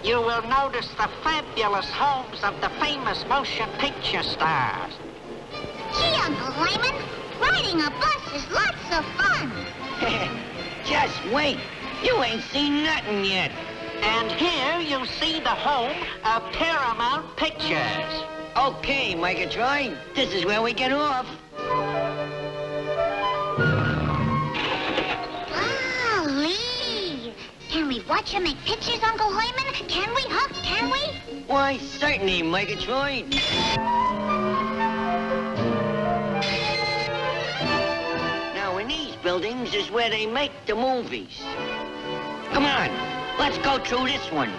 you will notice the fabulous homes of the famous motion picture stars. Gee, Uncle Hyman, riding a bus is lots of fun. Just wait. You ain't seen nothing yet. And here you'll see the home of Paramount Pictures. Okay, Megatron, this is where we get off. Golly! Can we watch him make pictures, Uncle Hyman? Can we, huh? Can we? Why, certainly, Megatron. Now, in these buildings is where they make the movies. Come on, let's go through this one.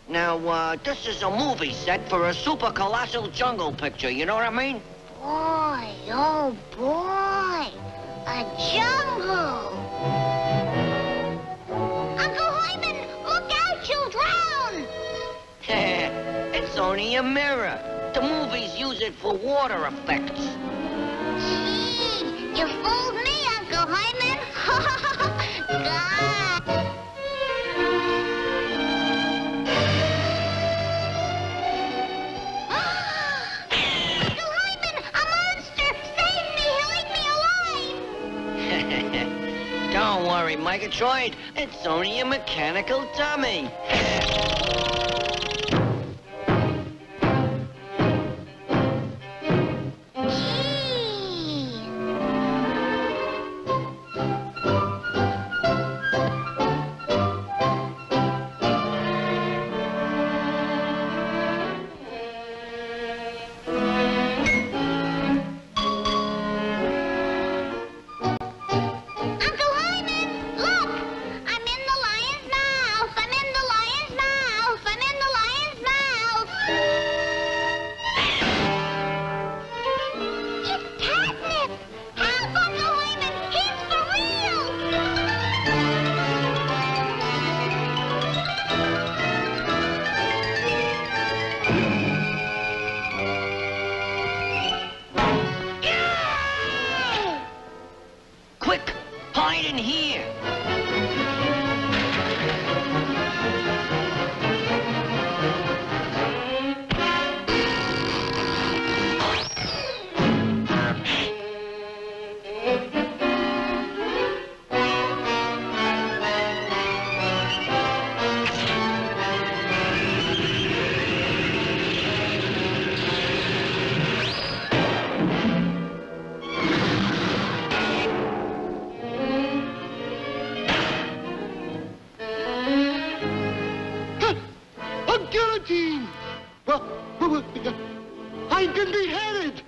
Now, this is a movie set for a super colossal jungle picture, you know what I mean? Boy, oh boy, a jungle. Uncle Hyman, look out, you'll drown. It's only a mirror. The movies use it for water effects. Gee, you fooled me, Uncle Hyman. God. Uncle Hyman, a monster! Save me! He'll eat me alive! Don't worry, Megatroid. It's only a mechanical dummy. Hide in here. Guillotine! Well, I've been beheaded!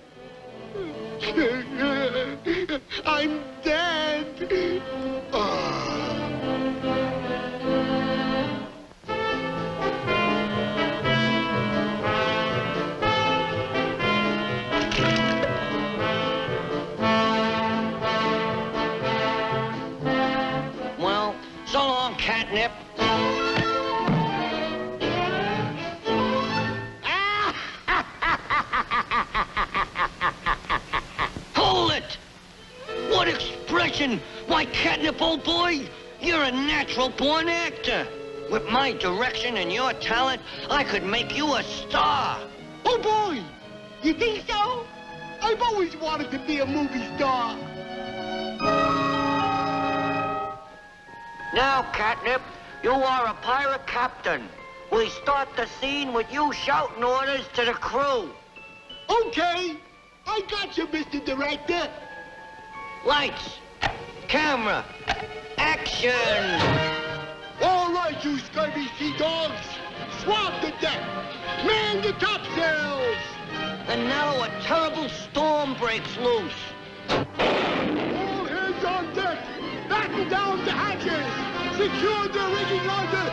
I'm dead! Well, so long, Katnip. Hold it! What expression? Why, Katnip, old boy, you're a natural-born actor. With my direction and your talent, I could make you a star. Oh, boy! You think so? I've always wanted to be a movie star. Now, Katnip, you are a pirate captain. We start the scene with you shouting orders to the crew. Okay, I got you, Mr. Director. Lights, camera, action! All right, you scurvy sea dogs. Swab the deck. Man the topsails. And now a terrible storm breaks loose. All hands on deck. Batten down the hatches. Secure the rigging under